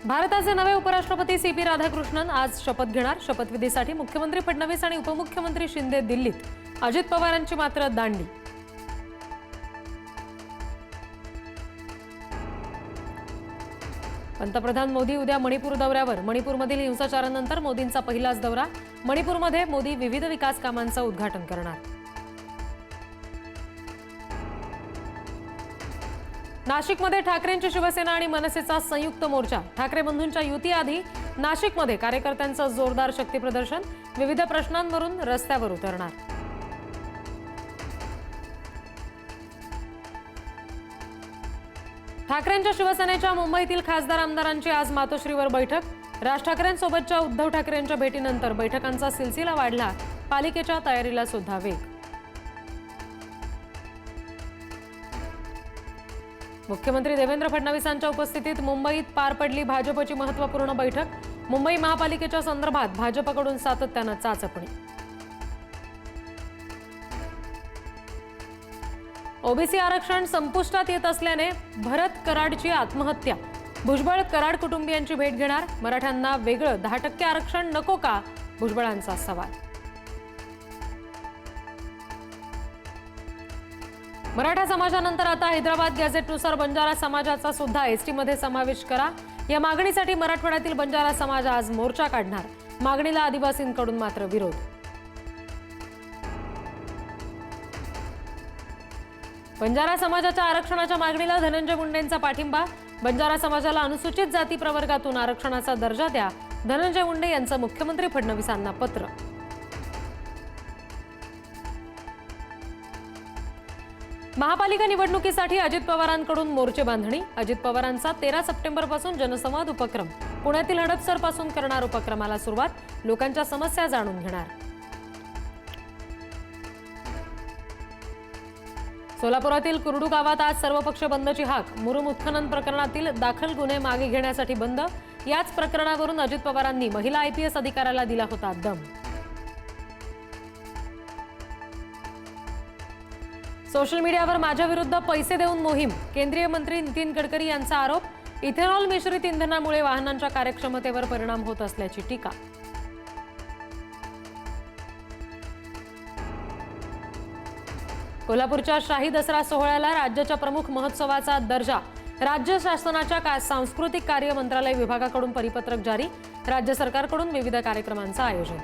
भारताचे नवे उपराष्ट्रपती सी.पी. राधाकृष्णन आज शपथ घेणार। शपथविधीसाठी मुख्यमंत्री फडणवीस आणि उपमुख्यमंत्री शिंदे दिल्लीत, अजित पवारांची मात्र दांडी। पंतप्रधान मोदी उद्या मणिपूर दौऱ्यावर। मणिपूरमधील हिंसाचारानंतर मोदींचा पहिलाच दौरा। मणिपूरमध्ये मोदी विविध विकास कामांचं उद्घाटन करणार। नाशिकमध्ये ठाकरेंची शिवसेना आणि मनसेचा संयुक्त मोर्चा। ठाकरे बंधूंच्या युतीआधी नाशिकमध्ये कार्यकर्त्यांचं जोरदार शक्ती प्रदर्शन। विविध प्रश्नांवरून रस्त्यावर उतरणार। ठाकरेंच्या शिवसेनेच्या मुंबईतील खासदार आमदारांची आज मातोश्रीवर बैठक। राज ठाकरेंसोबतच्या उद्धव ठाकरेंच्या भेटीनंतर बैठकांचा सिलसिला वाढला। पालिकेच्या तयारीला सुद्धा वेग। मुख्यमंत्री देवेंद्र फडणवीसांच्या उपस्थितीत मुंबईत पार पडली भाजपची महत्त्वपूर्ण बैठक। मुंबई महापालिकेच्या संदर्भात भाजपकडून सातत्यानं चाचपणी। ओबीसी आरक्षण संपुष्टात येत असल्याने भरत कराडची आत्महत्या। भुजबळ कराड कुटुंबियांची भेट घेणार। मराठ्यांना वेगळं 10% आरक्षण नको का, भुजबळांचा सवाल। मराठा समाजानंतर आता हैदराबाद गॅझेटनुसार बंजारा समाजाचा सुद्धा एसटीमध्ये समावेश करा। या मागणीसाठी मराठवाड्यातील बंजारा समाज आज मोर्चा काढणार। मागणीला आदिवासींकडून मात्र विरोध। बंजारा समाजाच्या आरक्षणाच्या मागणीला धनंजय मुंडेंचा पाठिंबा। बंजारा समाजाला अनुसूचित जाती प्रवर्गातून आरक्षणाचा दर्जा द्या, धनंजय मुंडे यांचं मुख्यमंत्री फडणवीसांना पत्र। महापालिका निवडणुकीसाठी अजित पवारांकडून मोर्चे बांधणी। अजित पवारांचा 13 सप्टेंबरपासून जनसंवाद उपक्रम। पुण्यातील हडपसरपासून करणार उपक्रमाला सुरुवात। लोकांच्या समस्या जाणून घेणार। सोलापुरातील कुरडू गावात आज सर्वपक्ष बंदची हाक। मुरुम उत्खनन प्रकरणातील दाखल गुन्हे मागे घेण्यासाठी बंद। याच प्रकरणावरून अजित पवारांनी महिला IPS अधिकाऱ्याला दिला होता दम। सोशल मीडियावर माझ्या विरुद्ध पैसे देऊन मोहीम। केंद्रीय मंत्री नितीन गडकरी यांचा आरोप। इथेनॉल मिश्रित इंधनामुळे वाहनांच्या कार्यक्षमतेवर परिणाम होत असल्याची टीका। कोल्हापूरच्या शाही दसरा सोहळ्याला राज्याच्या प्रमुख महोत्सवाचा दर्जा। राज्य शासनाच्या सांस्कृतिक कार्य मंत्रालय विभागाकडून परिपत्रक जारी। राज्य सरकारकडून विविध कार्यक्रमांचं आयोजन।